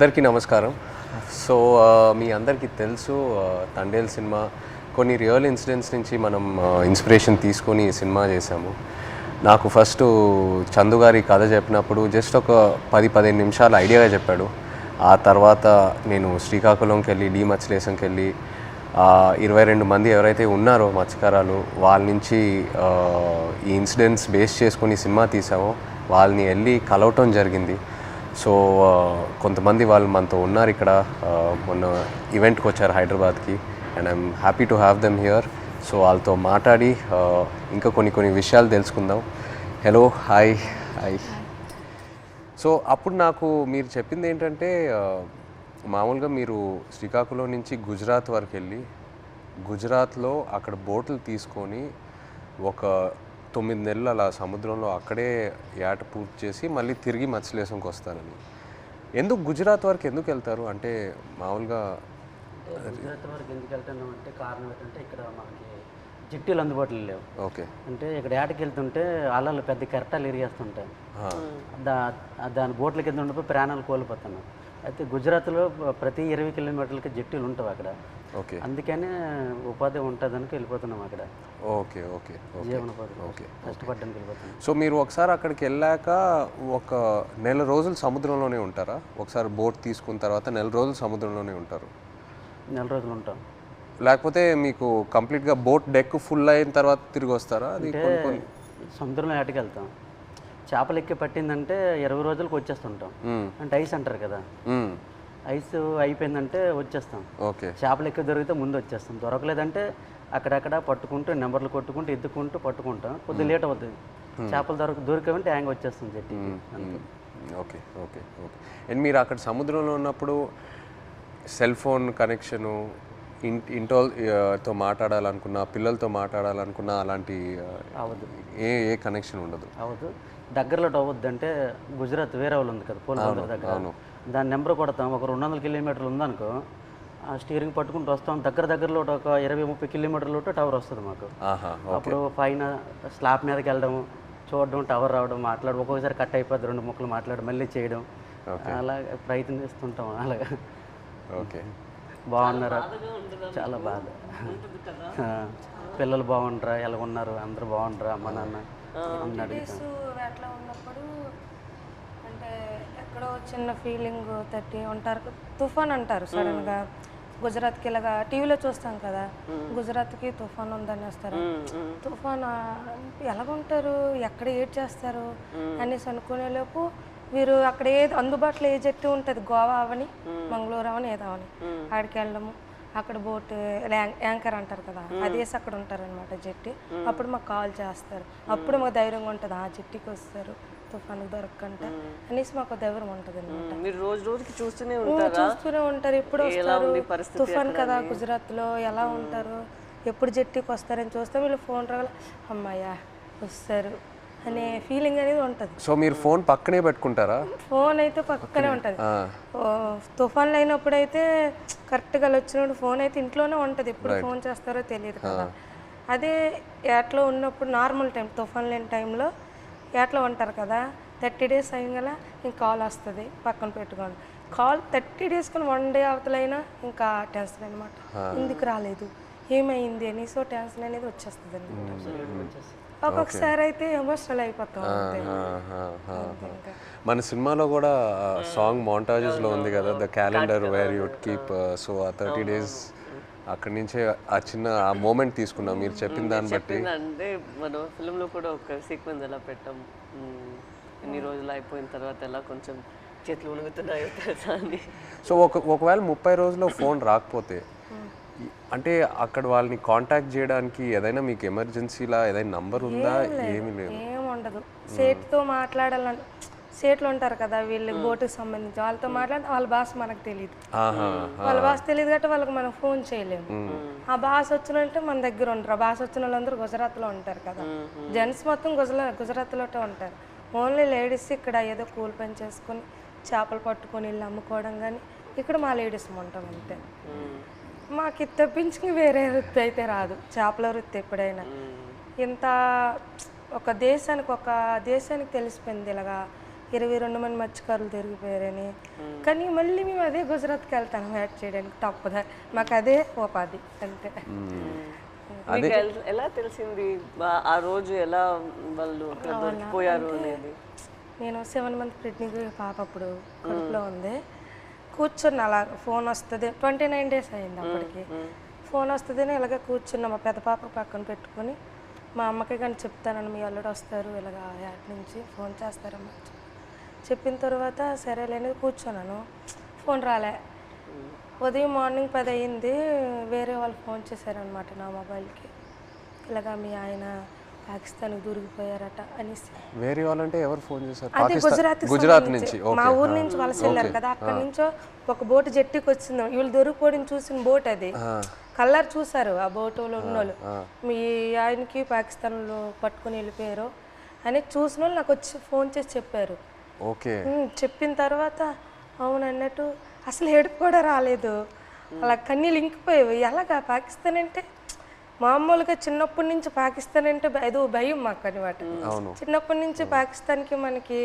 అందరికీ నమస్కారం. సో మీ అందరికీ తెలుసు తండేల్ సినిమా కొన్ని రియల్ ఇన్సిడెంట్స్ నుంచి మనం ఇన్స్పిరేషన్ తీసుకొని ఈ సినిమా చేశాము. నాకు ఫస్ట్ చందు గారి కథ చెప్పినప్పుడు జస్ట్ ఒక 10-15 నిమిషాలు ఐడియాగా చెప్పాడు. ఆ తర్వాత నేను శ్రీకాకుళంకి వెళ్ళి మత్స్యలేశంకి వెళ్ళి 22 మంది ఎవరైతే ఉన్నారో మత్స్యకారాలు వాళ్ళ నుంచి ఈ ఇన్సిడెంట్స్ బేస్ చేసుకొని సినిమా తీసామో వాళ్ళని వెళ్ళి కలవటం జరిగింది. సో కొంతమంది వాళ్ళు మనతో ఉన్నారు ఇక్కడ, మొన్న ఈవెంట్కి వచ్చారు హైదరాబాద్కి, and I'm happy to have them here. So వాళ్ళతో మాట్లాడి ఇంకా కొన్ని విషయాలు తెలుసుకుందాం. Hello, hi. సో అప్పుడు నాకు మీరు చెప్పింది ఏంటంటే మామూలుగా మీరు శ్రీకాకుళం నుంచి గుజరాత్ వరకు వెళ్ళి గుజరాత్లో అక్కడ బోట్లు తీసుకొని ఒక 9 నెలలు అలా సముద్రంలో అక్కడే ఏట పూర్తి చేసి మళ్ళీ తిరిగి మత్స్యలేశంకి వస్తారని. ఎందుకు గుజరాత్ వరకు ఎందుకు వెళ్తారు? అంటే మామూలుగా గుజరాత్ వరకు ఎందుకు వెళ్తున్నాం అంటే కారణం ఏంటంటే ఇక్కడ మనకి జట్టీలు అందుబాటులో లేవు. ఓకే. అంటే ఇక్కడ ఏటకి వెళ్తుంటే అలలు పెద్ద కెరటాలు ఇరిగేస్తుంటాయి, దాని బోట్ల కింద ఉండిపోయి ప్రాణాలు కోల్పోతున్నాం. అయితే గుజరాత్లో ప్రతి 20 కిలోమీటర్లకి జట్టీలు ఉంటావు అక్కడ. ఓకే. అందుకనే ఉపాధి ఉంటుందని వెళ్ళిపోతున్నాం అక్కడ. ఓకే ఓకే జీవనోపాధి ఓకే కష్టపడడానికి వెళ్ళిపోతున్నాం. సో మీరు ఒకసారి అక్కడికి వెళ్ళాక ఒక నెల రోజులు సముద్రంలోనే ఉంటారా? ఒకసారి బోట్ తీసుకున్న తర్వాత నెల రోజులు సముద్రంలోనే ఉంటారు? నెల రోజులు ఉంటాం. లేకపోతే మీకు కంప్లీట్గా బోట్ డెక్ ఫుల్ అయిన తర్వాత తిరిగి వస్తారా? అది సముద్రంలో ఏటకి వెళ్తాం, చేపలు ఎక్కి పట్టిందంటే 20 రోజులకు వచ్చేస్తుంటాం. అంటే ఐస్ అంటారు కదా, ఐస్ అయిపోయిందంటే వచ్చేస్తాం. ఓకే. చేపలు ఎక్కువ దొరికితే ముందు వచ్చేస్తాం, దొరకలేదంటే అక్కడక్కడ పట్టుకుంటూ నెంబర్లు కొట్టుకుంటూ ఎత్తుకుంటూ పట్టుకుంటాం. కొద్దిగా లేట్ అవుతుంది. చేపలు దొరికేవంటే హ్యాంగ్ వచ్చేస్తుంది జట్టికి. Okay okay okay. అండ్ మీరు అక్కడ సముద్రంలో ఉన్నప్పుడు సెల్ ఫోన్ కనెక్షను, ఇంటితో మాట్లాడాలనుకున్నా, పిల్లలతో మాట్లాడాలనుకున్నా అలాంటి అవదు, ఏ కనెక్షన్ ఉండదు? అవదు. దగ్గరలో అవద్దు అంటే గుజరాత్ వేరే వాళ్ళు ఉంది కదా పోలీసు దగ్గర, దాని నెంబర్ కొడతాం. ఒక 200 కిలోమీటర్లు ఉందనుకో, ఆ స్టీరింగ్ పట్టుకుంటూ వస్తాం. దగ్గరలో ఒక 20-30 కిలోమీటర్లు టవర్ వస్తుంది మాకు. అప్పుడు పైన స్లాబ్ మీదకి వెళ్ళడం, చూడడం, టవర్ రావడం, మాట్లాడడం, ఒక్కొక్కసారి కట్ అయిపోద్ది, 2 ముక్కలు మాట్లాడడం, మళ్ళీ చేయడం, అలా ప్రయత్నిస్తుంటాం. అలాగా. ఓకే. బాగున్నారా? చాలా బాధ. పిల్లలు బాగుంటారా, ఎలా ఉన్నారు, అందరూ బాగుంటారా, అమ్మ నాన్న అన్నాడు. అట్లా ఉన్నప్పుడు అంటే ఎక్కడో చిన్న ఫీలింగ్ తట్టి ఉంటారు. తుఫాన్ అంటారు సడన్గా గుజరాత్కి. ఇలాగా టీవీలో చూస్తాం కదా, గుజరాత్కి తుఫాన్ ఉందని వస్తారు. తుఫాన్ ఎలాగుంటారు, ఎక్కడ ఏడ్ చేస్తారు అనేసి అనుకునేలోపు వీరు అక్కడ ఏది అందుబాటులో ఏ జట్టు ఉంటుంది, గోవా అవని మంగళూరు అవని ఏదో అవని, అక్కడికి వెళ్ళడము. అక్కడ బోట్ యాంకర్ అంటారు కదా, అదేసి అక్కడ ఉంటారనమాట జట్టి. అప్పుడు మాకు కాల్ చేస్తారు. అప్పుడు మాకు ధైర్యంగా ఉంటుంది, ఆ జట్టికి వస్తారు తుఫాను దొరకకంట అనేసి మాకు ధైర్యం ఉంటుంది అనమాట. చూస్తూనే ఉంటారు, ఎప్పుడు వస్తారు తుఫాన్ కదా గుజరాత్లో, ఎలా ఉంటారు, ఎప్పుడు జట్టికి వస్తారని చూస్తాం. వీళ్ళు ఫోన్ రావాలి, అమ్మాయ్యా వస్తారు అనే ఫీలింగ్ అనేది ఉంటుంది. సో మీరు ఫోన్ పక్కనే పెట్టుకుంటారా? ఫోన్ అయితే పక్కనే ఉంటుంది. తుఫాన్లు అయినప్పుడు అయితే కరెక్ట్గా వచ్చినప్పుడు ఫోన్ అయితే ఇంట్లోనే ఉంటుంది, ఎప్పుడు ఫోన్ చేస్తారో తెలియదు కదా. అదే ఏట్లో ఉన్నప్పుడు నార్మల్ టైం, తుఫాన్ లేని టైంలో ఏట్లో ఉంటారు కదా, 30 డేస్ అయ్యగల ఇంక కాల్ వస్తుంది, పక్కన పెట్టుకోండి. కాల్ 30 డేస్ కానీ 1 డే అవతలైనా ఇంకా టెన్షన్ అనమాట, ఎందుకు రాలేదు, ఏమైంది అని. సో టెన్షన్ అనేది వచ్చేస్తుంది అనమాట. ఒక్కొక్కసారి అయితే ఎమోషనల్ అయిపోతాం. మన సినిమాలో కూడా సాంగ్ మోంటాజెస్లో ఉంది కదా, the calendar where you'd keep. So ఆ 30 డేస్ అక్కడి నుంచే ఆ చిన్న ఆ మూమెంట్ తీసుకున్నాం మీరు చెప్పిన దాన్ని బట్టి. అంటే మనం ఫిల్మ్లో కూడా ఒక సీక్వెన్స్ ఎలా పెట్టాం, ఎన్ని రోజులు అయిపోయిన తర్వాత ఎలా కొంచెం చేతులు ఉణుగుతున్నాయో తెలుసా అని. సో ఒకవేళ 30 రోజుల్లో ఫోన్ రాకపోతే అంటే అక్కడ వాళ్ళని కాంటాక్ట్ చేయడానికి ఏదైనా మీకు ఎమర్జెన్సీలా ఏదైనా నంబర్ ఉందా? ఏమీ లేదు, ఏముండదు. సేట్తో మాట్లాడాలని, సేట్లు ఉంటారు కదా వీళ్ళకి బోటుకి సంబంధించి, వాళ్ళతో మాట్లాడితే వాళ్ళ భాష మనకు తెలియదు, వాళ్ళ భాష తెలియదు కాబట్టి వాళ్ళకి మనం ఫోన్ చేయలేము. ఆ భాష వచ్చినంటే మన దగ్గర ఉంటారు. ఆ భాష వచ్చిన వాళ్ళందరూ గుజరాత్లో ఉంటారు కదా, జెంట్స్ మొత్తం గుజరాత్లో ఉంటారు. ఓన్లీ లేడీస్ ఇక్కడ ఏదో కూలి పని చేసుకొని చేపలు పట్టుకొని వెళ్ళి అమ్ముకోవడం, కానీ ఇక్కడ మా లేడీస్ ఉంటాం అంతే. మాకు ఇది తప్పించి వేరే వృత్తి అయితే రాదు, చేపల వృత్తి. ఎప్పుడైనా ఇంత ఒక దేశానికి తెలిసిపోయింది ఇలాగా 22 మంది మత్స్యకారులు దొరికిపోయారని. కానీ మళ్ళీ మేము అదే గుజరాత్కి వెళ్తాను వేట చేయడానికి, తప్పదా, మాకు అదే ఉపాధి అంతే. మీకు ఎలా తెలిసింది ఆ రోజు ఎలా వాళ్ళు అక్కడ దొరికిపోయారు అనేది? నేను 7 మంత్ ప్రెగ్నెంట్ పాప అప్పుడు కడుపులో ఉంది. కూర్చున్న అలా ఫోన్ వస్తుంది, 29 days అయింది అప్పటికి. ఫోన్ వస్తుందని ఇలాగ కూర్చున్న మా పెద్ద పాప పక్కన పెట్టుకొని, మా అమ్మకి కానీ చెప్తానని మీ అల్లుడు వస్తారు ఇలాగ యాడ్ నుంచి ఫోన్ చేస్తారమ్మా చెప్పిన తర్వాత సరేలేని కూర్చున్నాను. ఫోన్ రాలే. ఉదయం మార్నింగ్ 10 అయింది, వేరే వాళ్ళు ఫోన్ చేశారనమాట నా మొబైల్కి, ఇలాగా మీ ఆయన పాకిస్తాన్కి దూరికిపోయారట అనేసి. వేరే వాళ్ళంటే ఎవరు ఫోన్ చేశారు? అది గుజరాత్ నుంచి, మా ఊరు నుంచి వలస వెళ్ళారు కదా, అక్కడి నుంచో ఒక బోటు జట్టికి వచ్చింది. వీళ్ళు దొరికిపోవడం చూసిన బోట్ అది, కలర్ చూసారు ఆ బోటులో ఉన్నోళ్ళు, మీ ఆయనకి పాకిస్తాన్లో పట్టుకుని వెళ్ళిపోయారు అని చూసిన వాళ్ళు నాకు వచ్చి ఫోన్ చేసి చెప్పారు. ఓకే. చెప్పిన తర్వాత అవును అన్నట్టు అసలు ఏడుపు కూడా రాలేదు, అలా కన్నీళ్ళు ఇంకిపోయేవి. ఎలాగా పాకిస్తాన్ అంటే మామూలుగా చిన్నప్పటి నుంచి పాకిస్తాన్ అంటే ఏదో భయం మాకు అనమాట. చిన్నప్పటి నుంచి పాకిస్తాన్కి మనకి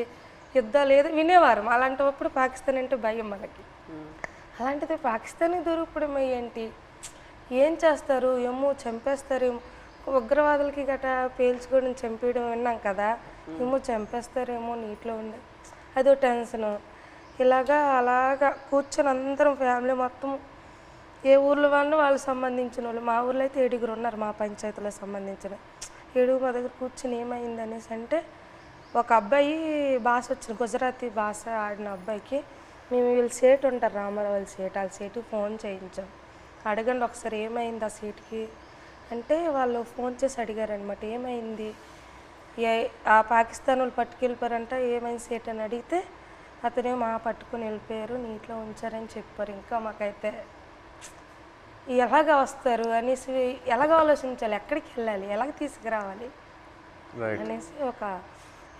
యుద్ధాలు ఏదో వినేవారు, అలాంటప్పుడు పాకిస్తాన్ అంటే భయం మనకి. అలాంటిది పాకిస్తాన్కి దొరికిపోవడం ఏంటి, ఏం చేస్తారు ఏమో, చంపేస్తారేమో, ఉగ్రవాదులకి గట్రా పేల్చుకోవడం చంపేయడం విన్నాం కదా, ఏమో చంపేస్తారేమో నీటిలో ఉండే అదో టెన్షను. అలాగా కూర్చొని అందరం ఫ్యామిలీ మొత్తం, ఏ ఊర్లో వాళ్ళకి సంబంధించిన వాళ్ళు, మా ఊర్లో అయితే 7 ఉన్నారు మా పంచాయతీలో సంబంధించిన 7 మా దగ్గర కూర్చొని ఏమైంది అనేసి అంటే, ఒక అబ్బాయి భాష వచ్చింది, గుజరాతీ భాష ఆడిన అబ్బాయికి మేము వీళ్ళు సేట్ ఉంటారు రామారావు వాళ్ళ సేట్, వాళ్ళ సేటుకి ఫోన్ చేయించాం. అడగండి ఒకసారి ఏమైంది ఆ సీట్కి అంటే, వాళ్ళు ఫోన్ చేసి అడిగారనమాట ఏమైంది, ఆ పాకిస్తాన్ వాళ్ళు పట్టుకెళ్ళిపోయారంట, ఏమైంది సేట్ అని అడిగితే అతనేమో మా పట్టుకుని వెళ్ళిపోయారు, నీటిలో ఉంచారని చెప్పారు. ఇంకా మాకైతే ఎలాగ వస్తారు అనేసి, ఎలాగ ఆలోచించాలి, ఎక్కడికి వెళ్ళాలి, ఎలాగ తీసుకురావాలి అనేసి ఒక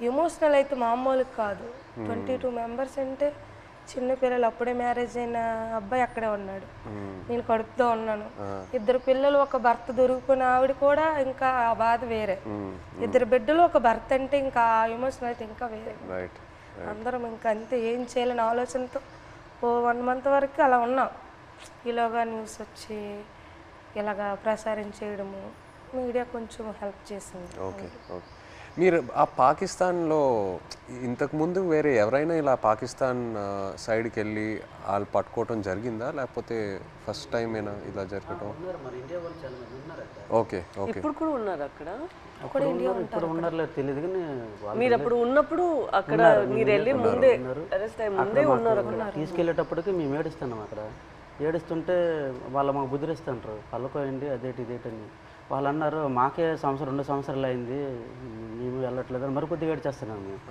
ఎమోషనల్ అయితే మామూలు కాదు. 22 members అంటే చిన్న పిల్లలు, అప్పుడే మ్యారేజ్ అయిన అబ్బాయి అక్కడే ఉన్నాడు, నేను కడుపుతో ఉన్నాను, 2 పిల్లలు, ఒక భర్త దొరికిపోయిన ఆవిడ కూడా ఇంకా ఆ బాధ వేరే, 2 బిడ్డలు ఒక భర్త అంటే ఇంకా ఆ ఎమోషన్ అయితే ఇంకా వేరే. అందరం ఇంకా అంతే, ఏం చేయాలని ఆలోచనతో ఓ 1 month వరకు అలా ఉన్నాం. ఇలాగా న్యూస్ వచ్చి ఇలాగా ప్రసారం చేయడము, మీడియా కొంచెం హెల్ప్ చేసింది. ఓకే. ఓకే. మీరు ఆ పాకిస్తాన్లో ఇంతకుముందు వేరే ఎవరైనా ఇలా పాకిస్తాన్ సైడ్కి వెళ్ళి వాళ్ళు పట్టుకోవటం జరిగిందా, లేకపోతే ఫస్ట్ టైమేనా ఇలా జరగటం? ఓకే. ఓకే. ఇప్పుడు కూడా ఉన్నారు అక్కడ? ఇప్పుడు ఉన్నారో తెలియదు కానీ మీరు అప్పుడు ఉన్నప్పుడు అక్కడ మీరు వెళ్ళి ముందే అరెస్ట్ అయ్యి ముందే ఉన్నారు అక్కడ. తీసుకెళ్ళేటప్పటికి మేము ఏడుస్తున్నాం అక్కడ, ఏడుస్తుంటే వాళ్ళు మాకు బుద్ధిరిస్తుంటారు, పళ్ళకోయండి అదేటి ఇదేటని. వాళ్ళు అన్నారు మాకే 2 సంవత్సరాలు అయింది మేము వెళ్ళట్లేదు అని మరి కొద్దిగా ఏడ్చేస్తున్నాము మేము.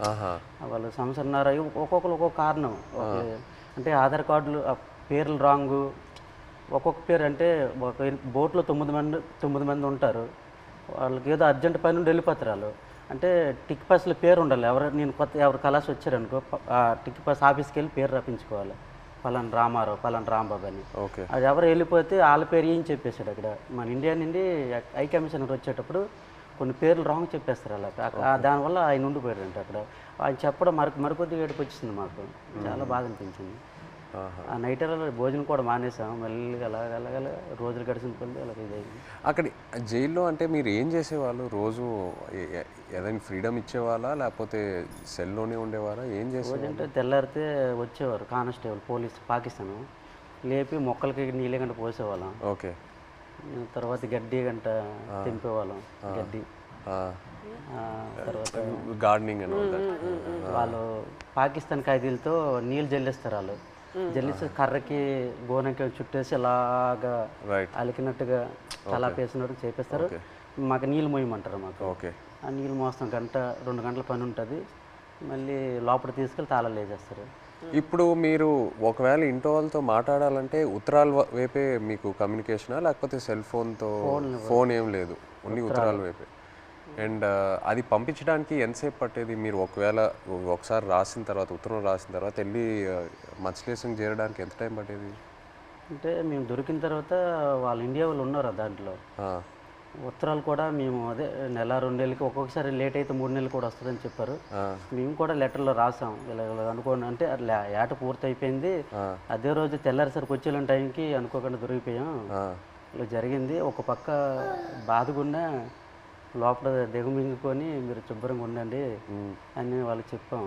వాళ్ళు 1.5 సంవత్సరాలు ఒక్కొక్కరు ఒక్కొక్క కారణం, అంటే ఆధార్ కార్డులు పేర్లు రాంగు, ఒక్కొక్క పేరు అంటే ఒక బోట్లో 9 మంది ఉంటారు, వాళ్ళకి ఏదో అర్జెంట్ పని నుండి వెళ్ళిపోతారు వాళ్ళు, అంటే టిక్ పాస్లో పేరు ఉండాలి. ఎవరు కలాసి వచ్చారనుకో ఆ టిక్ పాస్ ఆఫీస్కి వెళ్ళి పేరు రప్పించుకోవాలి, పలానా రామారావు పలానా రాంబాబు అని. అది ఎవరు వెళ్ళిపోతే వాళ్ళ పేరు ఏం చెప్పేశాడు అక్కడ. మన ఇండియా నుండి హై కమిషనర్ వచ్చేటప్పుడు కొన్ని పేర్లు రాంగ్ చెప్పేస్తారు అలా, దానివల్ల ఆయన ఉండిపోయాడంట అక్కడ. ఆయన చెప్పడం మరికొద్దిగా ఏడుపు వచ్చింది మాకు, చాలా బాధ అనిపించింది. ఆ నైట్ భోజనం కూడా మానేసాం, మళ్ళీ అలాగ రోజులు గడిచిన కొద్ది అలాగ ఇదైంది. అక్కడ జైల్లో అంటే మీరు ఏం చేసేవాళ్ళు రోజు? ఏదైనా ఫ్రీడమ్ ఇచ్చేవాళ్ళా లేకపోతే సెల్లోనే ఉండేవారా, ఏం చేసేవాళ్ళు? అంటే తెల్లారితే వచ్చేవారు కానిస్టేబుల్ పోలీస్ పాకిస్తాన్, లేపి మొక్కలకి నీళ్ళ గంట పోసేవాళ్ళం. ఓకే. తర్వాత గడ్డి గంట తెంపేవాళ్ళం, గడ్డి. తర్వాత గార్డెనింగ్ అని వాళ్ళు పాకిస్తాన్ ఖైదీలతో నీళ్ళు జల్లిస్తారు, వాళ్ళు జల్లిసి కర్రకి గోనకి చుట్టేసి అలాగా అలికినట్టుగా చలాపేసినట్టు చేపిస్తారు. మాకు నీళ్ళు మోయమంటారు మాకు. ఓకే. ఆ నీళ్ళు మోస్తాం 1-2 గంటల పని ఉంటుంది, మళ్ళీ లోపల తీసుకెళ్ళి తాళాలు వేసేస్తారు. ఇప్పుడు మీరు ఒకవేళ ఇంట్లో వాళ్ళతో మాట్లాడాలంటే ఉత్తరాల వైపే మీకు కమ్యూనికేషనా, లేకపోతే సెల్ ఫోన్తో? ఫోన్ ఏం లేదు, ఓన్లీ ఉత్తరాల వైపే. అండ్ అది పంపించడానికి ఎంతసేపు పట్టేది? మీరు ఒకసారి రాసిన తర్వాత, ఉత్తరం రాసిన తర్వాత వెళ్ళి మత్స్యలేశం చేరడానికి ఎంత టైం పట్టేది? అంటే మేము దొరికిన తర్వాత వాళ్ళు ఇండియా వాళ్ళు ఉన్నారు దాంట్లో, ఉత్తరాలు కూడా మేము అదే నెల 2 నెలలకి ఒక్కొక్కసారి లేట్ అయితే 3 నెలలు కూడా వస్తుందని చెప్పారు. మేము కూడా లెటర్లో రాసాం ఇలా అనుకోండి అంటే అట్లా ఏట పూర్తి అయిపోయింది, అదే రోజు తెల్లారిసరికి వచ్చేలాంటి టైంకి అనుకోకుండా దొరికిపోయాం, ఇలా జరిగింది. ఒక పక్క బాధగున్నా లోపల దిగమింగుకొని మీరు శుభ్రంగా ఉండండి అని వాళ్ళకి చెప్పాం.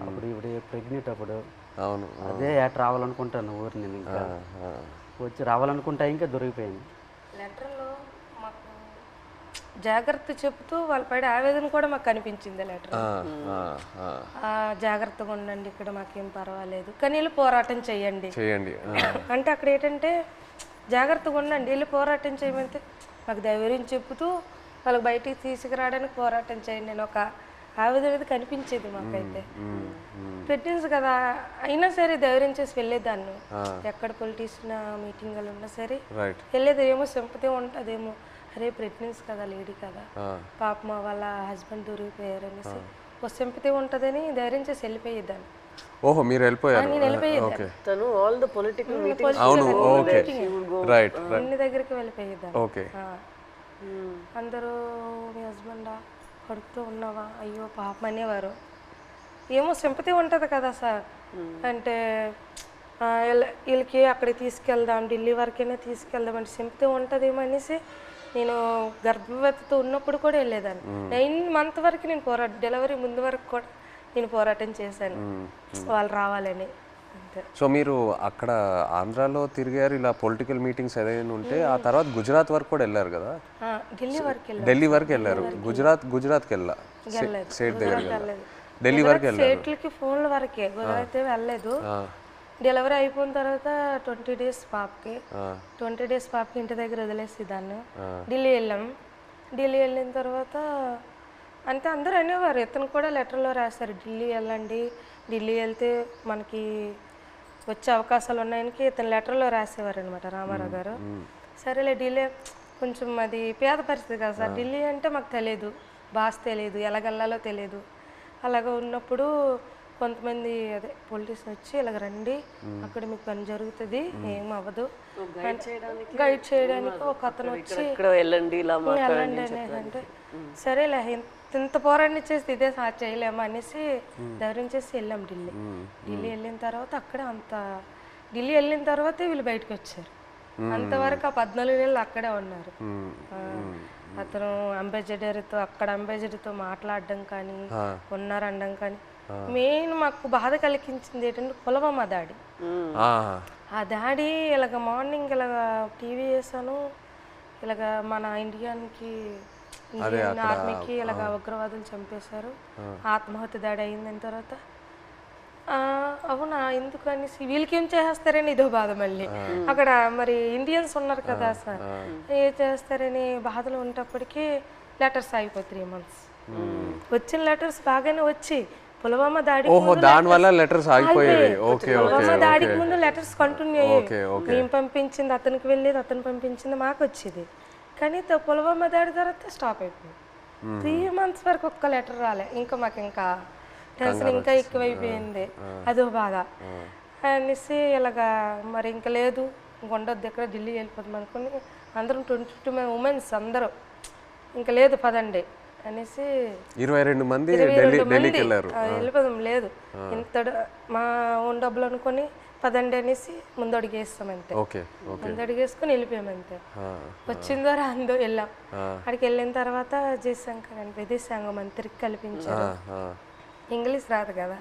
అప్పుడు ఇప్పుడు ప్రెగ్నెంట్ అప్పుడు అవును అదే ఏట రావాలనుకుంటాను ఊరి నేను ఇంకా వచ్చి రావాలనుకుంటా ఇంకా దొరికిపోయింది. లెటర్లో మాకు జాగ్రత్త చెప్తూ వాళ్ళ పడే ఆవేదన కూడా మాకు కనిపించింది లెటర్. జాగ్రత్తగా ఉండండి, ఇక్కడ మాకేం పర్వాలేదు కానీ వెళ్ళి పోరాటం చేయండి. అంటే అక్కడ ఏంటంటే జాగ్రత్తగా ఉండండి, వెళ్ళి పోరాటం చేయమంటే మాకు ధైర్యం చెప్తూ వాళ్ళకి బయటికి తీసుకురావడానికి పోరాటం చేయండి నేను ఒక ఆవేదన అనేది కనిపించేది మాకైతే. ప్రెగ్నెన్సీ కదా అయినా సరే ధైర్యం చేసి వెళ్ళేదాన్ని, ఎక్కడ పొలిటీషియన్ మీటింగ్లు ఉన్నా సరే వెళ్ళేది. ఏమో సింపతి ఉంటుందేమో, అరే ప్రెగ్నెన్సీ కదా లేడీ కదా పాపం వాళ్ళ హస్బెండ్ దొరికిపోయారు అనేసి ఒక సింపతి ఉంటుందని ధైర్యం చేసి వెళ్ళిపోయేదాన్ని. ఓహో మీరు వెళ్ళిపోయారు. నేను వెళ్ళిపోయేదాన్ని, తను ఆల్ ద పొలిటికల్ మీటింగ్స్ అన్ని దగ్గరికి వెళ్ళిపోయేదాన్ని. అందరూ మీ హస్బెండా కడుపుతూ ఉన్నావా అయ్యో పాపం అనేవారు. ఏమో సింపతి ఉంటుంది కదా సార్, అంటే వీళ్ళకి అక్కడికి తీసుకెళ్దాం ఢిల్లీ వరకైనా తీసుకెళ్దాం అంటే సింపతి ఉంటుందేమో అనేసి నేను గర్భవతితో ఉన్నప్పుడు కూడా వెళ్ళేదాన్ని. 9 months వరకు నేను డెలివరీ ముందు వరకు కూడా నేను పోరాటం చేశాను వాళ్ళు రావాలని. సో మీరు అక్కడ ఆంధ్రాలో తిరిగారు ఇలా పొలిటికల్ మీటింగ్స్ ఏదైనా ఉంటే, ఆ తర్వాత గుజరాత్ వరకు కూడా వెళ్ళారు కదా? ఢిల్లీ వరకు వెళ్ళారు. గుజరాత్కి వెళ్ళా స్టేట్ దగ్గర ఢిల్లీ వరకు వెళ్ళారు. స్టేట్లకి ఫోన్ల వరకే, గుజరాత్ వెళ్ళలేదు. డెలివరీ అయిపోయిన తర్వాత 20 days పాపకి 20 days పాపకి ఇంటి దగ్గర వదిలేసి దాన్ని ఢిల్లీ వెళ్ళాం. ఢిల్లీ వెళ్ళిన తర్వాత అంటే అందరూ అనేవారు, ఇతను కూడా లెటర్లో రాశారు ఢిల్లీ వెళ్ళండి, ఢిల్లీ వెళ్తే మనకి వచ్చే అవకాశాలు ఉన్నాయని ఇతను లెటర్లో రాసేవారు అనమాట రామారావు గారు. సరేలే ఢిల్లీ కొంచెం అది పేద పరిస్థితి కదా సార్, ఢిల్లీ అంటే మాకు తెలియదు, భాష తెలియదు, ఎలాగెళ్ళాలో తెలియదు. అలాగ ఉన్నప్పుడు కొంతమంది అదే పొలిటీషియన్ వచ్చి ఇలాగ రండి అక్కడ మీకు పని జరుగుతుంది ఏం అవ్వదు గైడ్ చేయడానికి ఒక అతను వచ్చి వెళ్ళండి అంటే సరేలే ఇంత పోరాటం చేస్తే ఇదే చేయలేము అనేసి ధైర్యం చేసి వెళ్ళాం ఢిల్లీ. ఢిల్లీ వెళ్ళిన తర్వాత అక్కడే ఢిల్లీ వెళ్ళిన తర్వాతే వీళ్ళు బయటకు వచ్చారు. అంతవరకు ఆ 14 నెలలు అక్కడే ఉన్నారు. అతను అంబాసిడర్తో అక్కడ అంబాసిడర్తో మాట్లాడడం కానీ ఉన్నారనడం కానీ. మెయిన్ మాకు బాధ కలిగించింది ఏంటంటే పులవామా దాడి. ఆ దాడి ఇలాగ మార్నింగ్ ఇలాగ టీవీ వేసాను, ఇలాగ మన ఇండియన్ ఆర్మీకి ఇలాగ ఉగ్రవాదులు చంపేశారు, ఆత్మహత్య దాడి అయిందని తర్వాత అవునా ఎందుకు అనేసి వీళ్ళకి ఏం చేస్తారని ఇదో బాధ. మళ్ళీ అక్కడ మరి ఇండియన్స్ ఉన్నారు కదా సార్, ఏం చేస్తారని బాధలు ఉన్నప్పటికీ లెటర్స్ ఆగిపోయి 3 months. వచ్చిన లెటర్స్ బాగానే వచ్చి పులవామా దాడికి ముందు లెటర్స్ కంటిన్యూ అయ్యాయి. మేము పంపించింది అతనికి వెళ్ళేది, అతను పంపించింది మాకు వచ్చేది. కానీ పులవామా దాడి తర్వాత స్టాప్ అయిపోయింది. 3 months వరకు ఒక్క లెటర్ రాలే. ఇంకా మాకు ఇంకా టెన్షన్ ఇంకా ఎక్కువైపోయింది, అదో బాధ అనేసి ఇలాగా మరి ఇంకా లేదు ఉండొద్దు ఎక్కడ ఢిల్లీ వెళ్ళిపోతాం అనుకుని అందరం 22 ఉమెన్స్ అందరూ ఇంకా లేదు పదండి అనేసి 22 మంది వెళ్ళిపోదాం లేదు ఇంత మా ఓన్ డబ్బులు అనుకొని పదండి అనేసి ముందు అడిగేస్తాం అంతే. ముందు అడిగేసుకుని వెళ్ళిపోయాం అంతే. వచ్చిందో రాందో వెళ్ళాం. అక్కడికి వెళ్ళిన తర్వాత జయశంకర్ అని విదేశాంగ మంత్రికి కల్పించారు. ఇంగ్లీష్ రాదు కదా,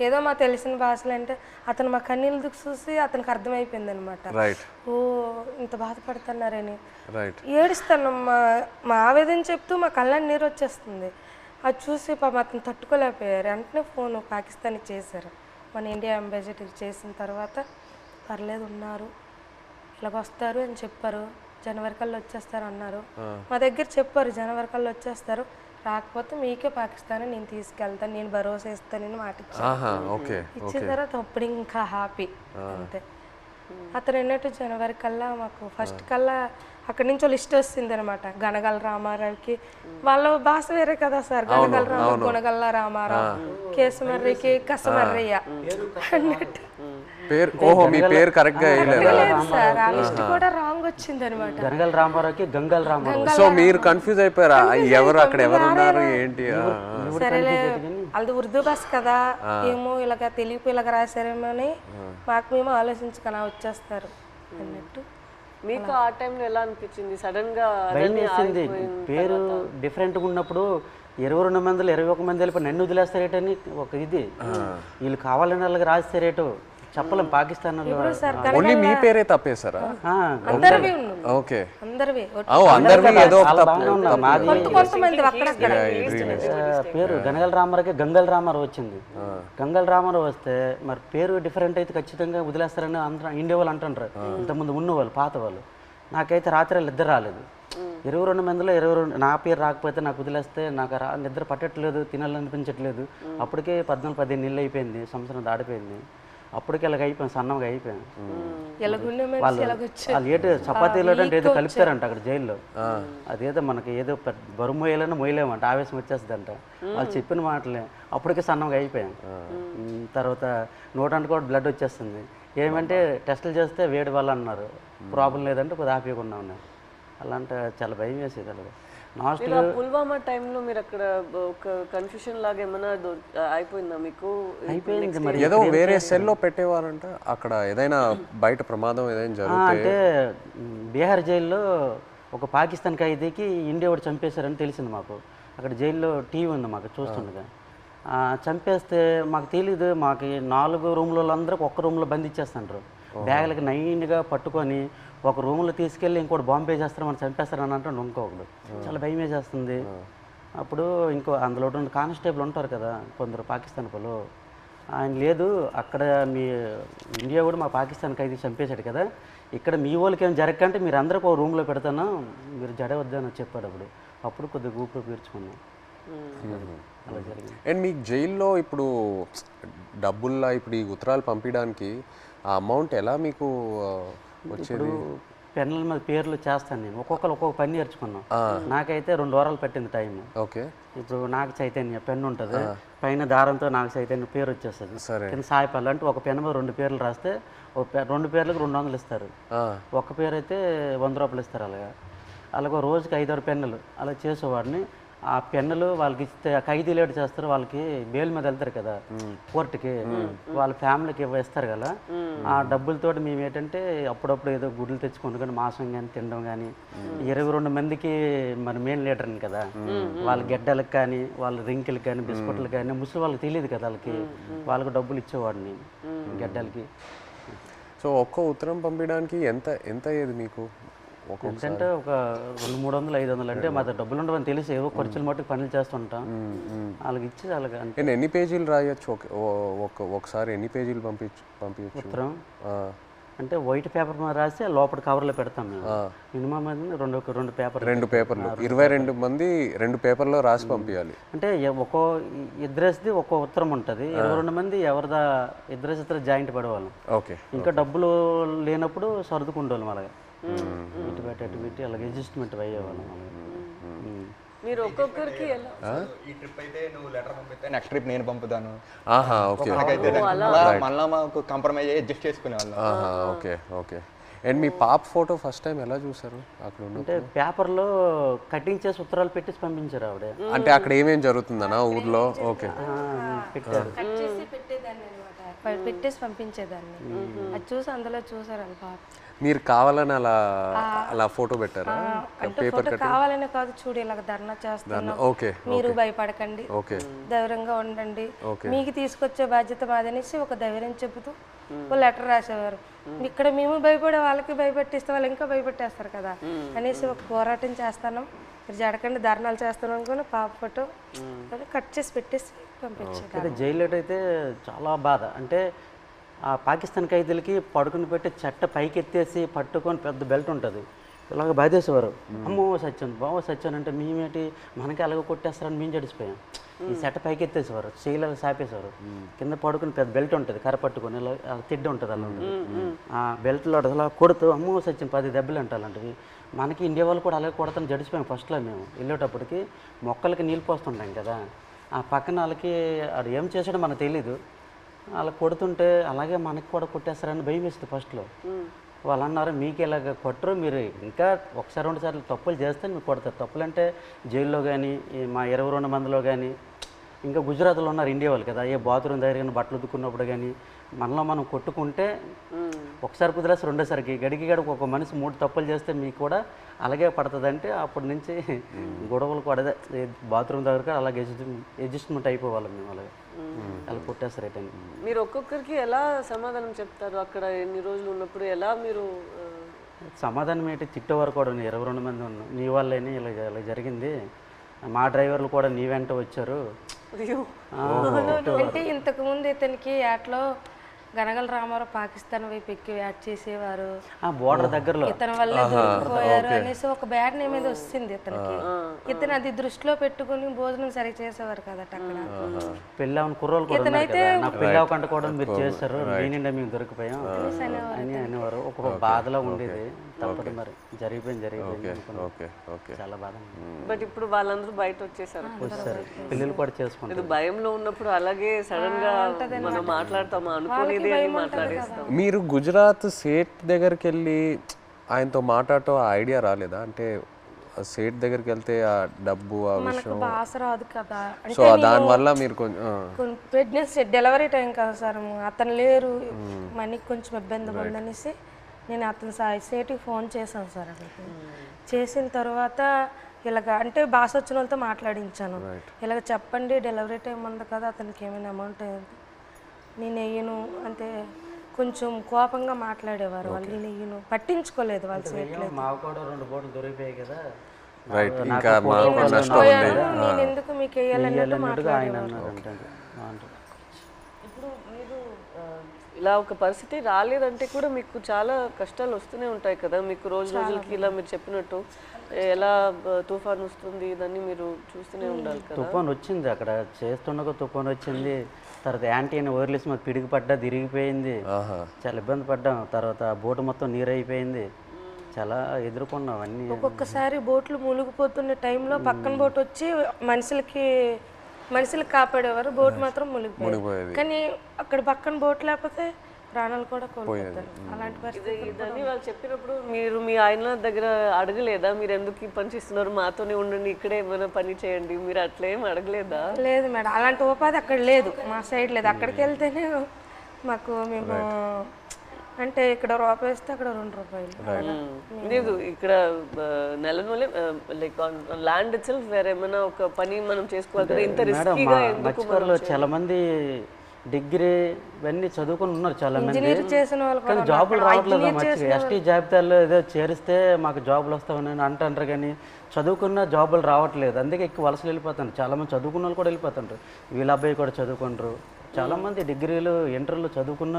ఏదో మా తెలిసిన భాషలు అంటే అతను మా కన్నీళ్ళు దుక్కు చూసి అతనికి అర్థమైపోయింది అనమాట. ఓ ఇంత బాధపడుతున్నారని ఏడుస్తాను. మా ఆవేదన చెప్తూ మా కళ్ళని నీరు వచ్చేస్తుంది. అది చూసి పాపం అతను తట్టుకోలేకపోయారు. వెంటనే ఫోన్ పాకిస్తాన్కి చేశారు. మన ఇండియా అంబాసిడర్ చేసిన తర్వాత పర్లేదు ఉన్నారు ఇలాగొస్తారు అని చెప్పారు. జనవరి కల్లా వచ్చేస్తారు అన్నారు. మా దగ్గర చెప్పారు జనవరి కల్లా వచ్చేస్తారు, రాకపోతే మీకే పాకిస్తాన్ నేను తీసుకెళ్తాను, నేను భరోసా ఇస్తానని మాట ఇచ్చిన తర్వాత అప్పుడు ఇంకా హ్యాపీ అంతే. అతను అన్నట్టు జనవరి కల్లా మాకు ఫస్ట్ కల్లా అక్కడి నుంచి లిస్ట్ వస్తుంది అనమాట. గనగల రామారావుకి వాళ్ళ భాష వేరే కదా సార్, గనగల రామారావు గుణగల్ల రామారావు, కేసమర్రికి కసమర్రయ్య అన్నట్టు పేరు ఓహో మీ పేరు కరెక్ట్గా వేయలేదా? లేదు సార్, ఆ లిస్ట్ కూడా రాంగ్ వచ్చింది అనమాట. గనగల రామారావుకి గంగల్ రామారావు. సో మీరు కన్ఫ్యూజ్ అయిపోయారా ఎవరు అక్కడ ఎవరు ఉన్నారు ఏంటి? సరేలే వాళ్ళది ఉర్దూ భాష కదా, ఏమో ఇలాగ తెలియపు ఇలాగ రాశారేమో అని మాకు మేము ఆలోచించుకొని వచ్చేస్తారు అన్నట్టు. మీకు ఆ టైంలో ఎలా అనిపించింది సడన్ గా భయం వేసింది. పేరు డిఫరెంట్గా ఉన్నప్పుడు 22 మందిలో 21 మంది వెళ్ళిపోయి నన్ను వదిలేస్తారేటని ఒక ఇది, వీళ్ళు కావాలని వాళ్ళకి రాస్తారేటో చెప్పలేం. పాకిస్తాన్ ఓన్లీ మీ పేరే తప్పేశారా? అందరివి ఉన్నాయి, ఓకే, అందరివి. అందరివి ఏదో ఒక తప్పు. కొంతమంది అక్కడక్కడ పేరు గనగల రామారావుకి గంగల్ రామారావు వచ్చింది. గంగల్ రామారావు వస్తే మరి పేరు డిఫరెంట్ అయితే ఖచ్చితంగా వదిలేస్తారని అందరూ ఇండియా వాళ్ళు అంటుంటారు, ఇంతకుముందు ఉన్నవాళ్ళు పాత వాళ్ళు. నాకైతే రాత్రి ఇద్దరు రాలేదు. 22 మందిలో 22 నా పేరు రాకపోతే నాకు వదిలేస్తే నాకు నిద్ర పట్టట్లేదు, తినాలనిపించట్లేదు. అప్పటికే 14-15 నెలలు అయిపోయింది, సంవత్సరం దాడిపోయింది. అప్పటికి ఇలాగ అయిపోయాను, సన్నంగా అయిపోయాను. వాళ్ళు ఏదో చపాతీలో అంటే ఏదో కలుపుతారంట అక్కడ జైల్లో, అదేదో మనకి ఏదో బరువు మోయాలని మోయలేమంట, ఆవేశం వచ్చేస్తుందంట. వాళ్ళు చెప్పిన మాటలే అప్పటికే సన్నంగా అయిపోయాను. తర్వాత నోటంటే కూడా బ్లడ్ వచ్చేస్తుంది. ఏమంటే టెస్టులు చేస్తే వేడి వల్ల అన్నారు, ప్రాబ్లం లేదంటే కొద్దిగా ఆపేయకుండా ఉన్నారు. అలాంటి చాలా భయం వేసేది. అలాగే పుల్వామా టైంలో మీరు అక్కడ ఒక కన్ఫ్యూషన్ లాగా ఏమైనా అయిపోయిందా మీకు? అయిపోయింది మరి. ఏదో వేరే సెల్లో పెట్టేవారంట అక్కడ, ఏదైనా బయట ప్రమాదం ఏదైనా జరిగితే. అంటే బీహార్ జైల్లో ఒక పాకిస్తాన్ ఖైదీకి ఇండియా వాడు చంపేశారని తెలిసింది మాకు. అక్కడ జైల్లో టీవీ ఉంది మాకు చూస్తుండగా. చంపేస్తే మాకు తెలీదు, మాకు 4 రూమ్లలో అందరికి ఒక్క రూమ్లో బంధించేస్తుంటారు. బ్యాగులకి నైన్గా పట్టుకొని ఒక రూమ్లో తీసుకెళ్ళి ఇంకోటి బాంబే చేస్తారు, మనం చంపేస్తారని అంటే ఇంకొకడు. చాలా భయం వేసేస్తుంది. అప్పుడు ఇంకో అందులో ఉన్న కానిస్టేబుల్ ఉంటారు కదా కొందరు పాకిస్తాన్ వాళ్ళు, ఆయన లేదు అక్కడ మీ ఇండియా కూడా మా పాకిస్తాన్ ఖైదీ చంపేశాడు కదా, ఇక్కడ మీ వాళ్ళకి ఏం జరగకంటే మీరు అందరికి ఒక రూమ్లో పెడతాను, మీరు జడవద్దని చెప్పాడు. అప్పుడు కొద్దిగా ఊపిరి పీల్చుకున్నాం. అలా జరిగింది. అండ్ మీకు జైల్లో ఇప్పుడు డబ్బుల్లా ఇప్పుడు ఈ ఉత్తరాలు పంపించడానికి ఆ అమౌంట్ ఎలా మీకు వచ్చేది? పెన్నుల మీద పేర్లు చేస్తాను నేను, ఒక్కొక్కరు ఒక్కొక్క పని నేర్చుకున్నాం. నాకైతే 2 వారాలు పట్టింది టైం. ఓకే, ఇప్పుడు నాకు చైతన్య పెన్ను ఉంటుంది, పైన దారంతో నాకు చైతన్య పేరు వచ్చేస్తుంది. కింద సాయిపల్లి అంటే ఒక పెన్ను మీద 2 పేర్లు రాస్తే 2 పేర్లకు 200 ఇస్తారు. ఒక పేరు అయితే 100 రూపాయలు ఇస్తారు. అలాగే రోజుకి 5-6 పెన్నులు అలా చేసేవాడిని. ఆ పెన్నులు వాళ్ళకి ఇస్తే ఖైదీ లేట్ చేస్తారు, వాళ్ళకి బెయిల్ మీద వెళ్తారు కదా కోర్టుకి, వాళ్ళ ఫ్యామిలీకి ఇస్తారు కదా. ఆ డబ్బులతో మేము ఏంటంటే అప్పుడప్పుడు ఏదో గుడ్లు తెచ్చుకుంటాం కానీ మాంసం కానీ తినడం కానీ. 22 మందికి మరి మెయిన్ లీడర్ని కదా, వాళ్ళ గెడ్డలకు కానీ వాళ్ళ రింకిలకు కానీ బిస్కెట్లకు కానీ ముసలి వాళ్ళకి తెలియదు కదా, వాళ్ళకి డబ్బులు ఇచ్చేవాడిని గెడ్డలకి. సో ఒక్కో ఉత్తరం పంపించడానికి ఎంత అయ్యేది మీకు? అంటే ఒక 200-300-500 అంటే మా డబ్బులు ఉండవని తెలిసి ఏవో ఖర్చులు మట్టుకు పనులు చేస్తుంటాం. వాళ్ళకి ఇచ్చి అలాగే. నేను ఎన్ని పేజీలు రాయొచ్చు ఒకసారి? ఎన్ని పేజీలు పంపించచ్చు ఉత్తరం? అంటే వైట్ పేపర్ మీద రాసి లోపల కవర్లో పెడతాం మేము. మినిమం రెండు పేపర్లు 22 మంది 2 పేపర్లో రాసి పంపించాలి. అంటే ఒక్కో ఇద్దరేసిది ఒక్కో ఉత్తరం ఉంటుంది. 22 మంది ఎవరిదా ఇద్దరు జాయింట్ పడేవాళ్ళం. ఓకే, ఇంకా డబ్బులు లేనప్పుడు సర్దుకుండేవాళ్ళం. అలాగే ఇటు పెట్టి అలాగే అడ్జస్ట్మెంట్ అయ్యేవాళ్ళం. మీరు ఒక్కొక్కరికి ఈ ట్రిప్ అయితే నువ్వు లెటర్ పంపిస్తే నెక్స్ట్ ట్రిప్ నేను పంపుతాను. ఓకే, మళ్ళీ మాకు కాంప్రమైజ్ అయ్యి అడ్జస్ట్ చేసుకునేవాళ్ళం. ఓకే. అండ్ మీ పాప ఫోటో ఫస్ట్ టైం ఎలా చూసారు అక్కడ? అంటే పేపర్లో కటింగ్ చేసి ఉత్తరాలు పెట్టేసి పంపించారు ఆవిడ. అంటే అక్కడ ఏమేం జరుగుతుందనా ఊర్లో? ఓకే, పెట్టారు. పెట్టేసి పంపించేదాన్ని. అది చూసి అందులో చూసారు పాప. మీరు కావాలని అలా ఫోటో పెట్టారా? అంటే ఫోటో కావాలనే కాదు, చూడు ఇలాగ ధర్నా చేస్తున్నాం, మీరు భయపడకండి, ధైర్యంగా ఉండండి, మీకు తీసుకొచ్చే బాధ్యత మాదనేసి ఒక ధైర్యం చెబుతూ ఒక లెటర్ రాసేవారు. ఇక్కడ మేము భయపడే వాళ్ళకి భయపెట్టిస్తే వాళ్ళు ఇంకా భయపెట్టేస్తారు కదా అనేసి ఒక పోరాటం చేస్తాను, మీరు జడకండి ధర్నాలు చేస్తాను అనుకుని పాప ఫోటో కట్ చేసి పెట్టేసి పంపించారు. జైల్లో అయితే చాలా బాధ. అంటే ఆ పాకిస్తాన్ ఖైదీలకి పడుకుని పెట్టి చెట్ట పైకి ఎత్తేసి పట్టుకొని పెద్ద బెల్ట్ ఉంటుంది, ఇలాగ బాధేసేవారు. అమ్మో సత్యం బావో సత్యం అంటే మేమేంటి మనకి అలాగ కొట్టేస్తారని మేము జడిసిపోయాం. ఈ చెట్ట పైకి ఎత్తేసేవారు, చేయలేదు సాపేసేవారు. కింద పడుకుని పెద్ద బెల్ట్ ఉంటుంది, కర్ర పట్టుకొని ఇలా తిడ్డ ఉంటుంది. అలా ఉంటుంది. ఆ బెల్ట్లో అలా కొడుతూ అమ్మో సత్యం 10 దెబ్బలు అంటే అలాంటివి. మనకి ఇండియా వాళ్ళు కూడా అలాగే కొడతాను జడిసిపోయాం. ఫస్ట్లో మేము వెళ్ళేటప్పటికి మొక్కలకి నీళ్ళు పోస్తుంటాం కదా, ఆ పక్కన వాళ్ళకి అది ఏం చేసాడో మనకు తెలీదు. అలా కొడుతుంటే అలాగే మనకి కూడా కొట్టేస్తారని భయం వేస్తుంది ఫస్ట్లో. వాళ్ళు అన్నారు మీకు ఇలాగ కొట్టరు, మీరు ఇంకా ఒకసారి 2 సార్లు తప్పులు చేస్తే మీకు కొడతారు. తప్పులు అంటే జైల్లో కానీ మా 22 మందిలో కానీ, ఇంకా గుజరాత్లో ఉన్నారు ఇండియా వాళ్ళు కదా, ఏ బాత్రూమ్ దగ్గర కానీ బట్టలు ఉతుక్కున్నప్పుడు కానీ మనలో మనం కొట్టుకుంటే ఒకసారి కుదిరేసి రెండోసారికి గడికి ఒక మనిషి 3 తప్పులు చేస్తే మీకు కూడా అలాగే పడుతుంది అంటే అప్పటి నుంచి గొడవలు కూడా అదే బాత్రూమ్ దగ్గర అలాగే అడ్జస్ట్మెంట్ అయిపోవాలి మేము. అలాగే అలా కొట్టేస్తారు రిటర్న్. మీరు ఒక్కొక్కరికి ఎలా సమాధానం చెప్తారు అక్కడ ఎన్ని రోజులు ఉన్నప్పుడు? ఎలా మీరు సమాధానం ఏంటి, తిట్టేవారు కూడా 22 మంది ఉన్నాం, నీ వాళ్ళని ఇలా ఇలా జరిగింది, మా డ్రైవర్లు కూడా నీ వెంట వచ్చారు. అయ్యో అంటే ఇంతకుముందు ఇతనికి యాట్లో గనగల రామారావు పాకిస్తాన్ వైపు ఎక్కి యాడ్ చేసేవారు, బోర్డర్ దగ్గరలో ఇతని వల్లే దొరికిపోయారు అనేసి ఒక బ్యాడ్ నేమ్ మీద వస్తుంది ఇతనికి. ఇతను అది దృష్టిలో పెట్టుకుని భోజనం సరిగ్గా చేసేవారు కదట అక్కడ. పెళ్ళి అవును కుర్రోలు కూడా ఉన్నారు కదా, నాకు పెళ్ళి అవ్వకుండా కూడా మీరు చేస్తారు, నేనిండా మేము దొరికిపోయాం అని అనేవారు. ఒక బాధలో ఉండేది. తప్పదు మరి, జరిగిపోయింది చాలా బాధ. బట్ ఇప్పుడు వాళ్ళందరూ బయట వచ్చేసారు, పిల్లలు కూడా చేసుకుంటారు. భయంలో ఉన్నప్పుడు అలాగే సడన్ గా మనం మాట్లాడతామా అనుకోలేదే అని మాట్లాడేస్తాం. మీరు గుజరాత్ సేట్ దగ్గరికి వెళ్ళి ఆయనతో మాట్లాడటం ఐడియా రాలేదా? అంటే సేట్ దగ్గరికి వెళ్తే ఆ డబ్బు ఆ విషయం భాష రాదు కదా, సో దానివల్ల మీరు కొంచెం ప్రెగ్నెన్సీ డెలివరీ టైం కదా సార్, అతను లేరు, మనకి కొంచెం ఇబ్బందిగా ఉందనేసి నేను అతను సేటికి ఫోన్ చేశాను సార్. అక్కడికి చేసిన తర్వాత ఇలాగ అంటే భాష వచ్చిన వాళ్ళతో మాట్లాడించాను, ఇలాగ చెప్పండి డెలివరీ టైం ఉంది కదా, అతనికి ఏమైనా అమౌంట్ నేను వెయ్యను అంటే కొంచెం కోపంగా మాట్లాడేవారు వాళ్ళు. నేను వెయ్యను, పట్టించుకోలేదు వాళ్ళు. మాకు కూడా 2 బోట్లు దొరికిపోయాయి కదా, ఇంకా నేను ఎందుకు మీకు వేయాలన్నట్టు ఆయన అన్నారు. ఇప్పుడు మీరు ఇలా ఒక పరిస్థితి రాలేదంటే కూడా మీకు చాలా కష్టాలు వస్తూనే ఉంటాయి కదా, మీకు రోజు రోజులకి ఇలా మీరు చెప్పినట్టు ఎలా తుఫాన్ వస్తుంది ఇదన్నీ మీరు చూస్తూనే ఉండాలి కదా. తుఫాన్ వచ్చింది, అక్కడ చేస్తుండగా తుఫాన్ వచ్చింది. తర్వాత యాంటీని వైర్లెస్ మాకు పిడికి పడ్డా తిరిగిపోయింది, చాలా ఇబ్బంది పడ్డాం. తర్వాత బోటు మొత్తం నీరు అయిపోయింది, చాలా ఎదుర్కొన్నాం అన్నీ. ఒక్కొక్కసారి బోట్లు మునిగిపోతున్న టైంలో పక్కన బోట్ వచ్చి మనుషులకు కాపాడేవారు, బోట్ మాత్రం మునిగిపోయేది. కానీ అక్కడ పక్కన బోట్ లేకపోతే ప్రాణాలు కూడా కోల్పోతారు. అలాంటి పరిస్థితి ఇదని వాళ్ళు చెప్పినప్పుడు మీరు మీ ఆయన దగ్గర అడగలేదా, మీరు ఎందుకు ఈ పని చేస్తున్నారు, మాతోనే ఉండండి, ఇక్కడే ఏమైనా పని చేయండి, మీరు అట్లేం అడగలేదా? లేదు మేడం, అలాంటి ఉపాధి అక్కడ లేదు, మా సైడ్ లేదు. అక్కడికి వెళ్తేనే మాకు మేము అంటే ఇక్కడ రూపాయి ఇస్తే అక్కడ 2 రూపాయలు లేదు. ఇక్కడ నెలనూలే లైక్ ల్యాండ్ ఇట్ సెల్ఫ్ వేరే ఏమైనా ఒక పని మనం చేసుకోవాలి కదా, ఇంత రిస్కీగా ఎందుకు? చాలా మంది డిగ్రీ ఇవన్నీ చదువుకుని ఉన్నారు చాలా మంది, చేసిన వాళ్ళు కానీ జాబులు రావట్లేదు. మంచిగా ఎస్టీ జాబితాలో ఏదో చేరిస్తే మాకు జాబులు వస్తామని అంటారు, కానీ చదువుకున్న జాబులు రావట్లేదు. అందుకే ఎక్కువ వలసలు వెళ్ళిపోతారు. చాలామంది చదువుకున్న వాళ్ళు కూడా వెళ్ళిపోతుంటారు, వీళ్ళ అబ్బాయి కూడా చదువుకుంటారు. చాలామంది డిగ్రీలు ఇంటర్లు చదువుకున్న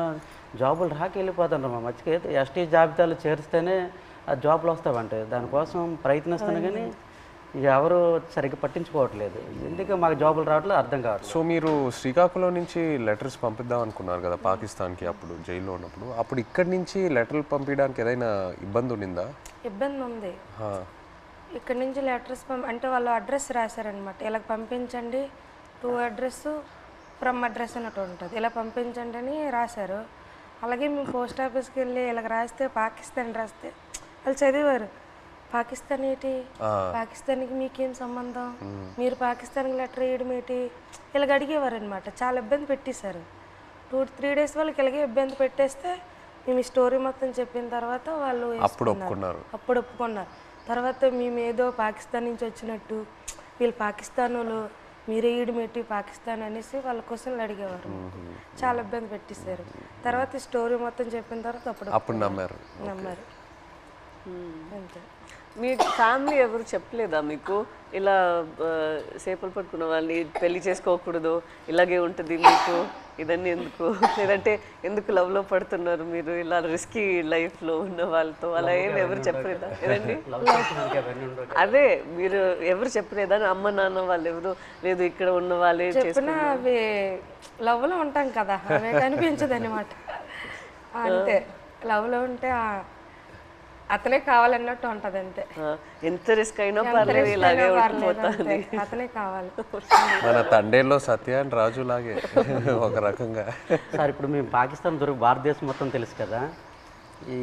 జాబులు రాక వెళ్ళిపోతుంటారు. మా మధ్యకి ఎస్టీ జాబితాలో చేరిస్తేనే ఆ జాబులు వస్తావంటే దానికోసం ప్రయత్నిస్తాను, కానీ ఎవరు సరిగ్గా పట్టించుకోవట్లేదు. ఎందుకు మాకు జాబులు రావట్లేదు అర్థం కావట్లేదు. సో మీరు శ్రీకాకుళం నుంచి లెటర్స్ పంపిద్దాం అనుకున్నారు కదా పాకిస్తాన్కి, అప్పుడు జైల్లో ఉన్నప్పుడు. అప్పుడు ఇక్కడి నుంచి లెటర్లు పంపించడానికి ఏదైనా ఇబ్బంది ఉండిందా? ఇబ్బంది ఉంది. ఇక్కడ నుంచి లెటర్స్ అంటే వాళ్ళు అడ్రస్ రాశారనమాట, ఇలా పంపించండి, టు అడ్రస్ ఫ్రమ్ అడ్రస్ అన్నట్టు ఉంటుంది, ఇలా పంపించండి అని రాశారు. అలాగే మేము పోస్ట్ ఆఫీస్కి వెళ్ళి ఇలాగ రాస్తే పాకిస్తాన్ రాస్తే వాళ్ళు చదివారు, పాకిస్తాన్ ఏంటి, పాకిస్తాన్కి మీకేం సంబంధం, మీరు పాకిస్తాన్కి లెటర్ వేయడం ఏంటి, ఇలాగ అడిగేవారు అనమాట. చాలా ఇబ్బంది పెట్టేశారు. 2-3 డేస్ వాళ్ళకి ఇలాగే ఇబ్బంది పెట్టేస్తే మేము ఈ స్టోరీ మొత్తం చెప్పిన తర్వాత వాళ్ళు అప్పుడు ఒప్పుకున్నారు. తర్వాత మేము ఏదో పాకిస్తాన్ నుంచి వచ్చినట్టు, వీళ్ళు పాకిస్తాన్ వాళ్ళు, మీరే ఈడమేటి పాకిస్తాన్ అనేసి వాళ్ళ క్వశ్చన్లు అడిగేవారు. చాలా ఇబ్బంది పెట్టేశారు. తర్వాత ఈ స్టోరీ మొత్తం చెప్పిన తర్వాత అప్పుడు నమ్మారు. అంతే. మీ ఫ్యామిలీ ఎవరు చెప్పలేదా మీకు ఇలా చేపలు పట్టుకున్న వాళ్ళని పెళ్లి చేసుకోకూడదు, ఇలాగే ఉంటుంది మీకు, ఇదన్నీ ఎందుకు, లేదంటే ఎందుకు లవ్లో పడుతున్నారు మీరు ఇలా రిస్కీ లైఫ్లో ఉన్న వాళ్ళతో, అలా ఏమి ఎవరు చెప్పలేదా? ఏదండి అదే మీరు ఎవరు చెప్పలేదా? అమ్మ నాన్న వాళ్ళు ఎవరు లేదు, ఇక్కడ ఉన్న వాళ్ళే చెప్పిన అవి లవ్లో ఉంటాం కదా, అవి కనిపించదు అనమాట. అంతే, లవ్లో ఉంటే అతనే కావాలన్నట్టు ఉంటది అంతే. ఎంత రిస్క్ అయినా పర్లేదు ఇలాగే ఉండిపోతాను. అతనే కావాలి. మన తండేల్లో సత్య అండ్ రాజు లాగే ఒక రకంగా. సార్ ఇప్పుడు మేము పాకిస్తాన్ దొరికి భారతదేశం మొత్తం తెలుసు కదా, ఈ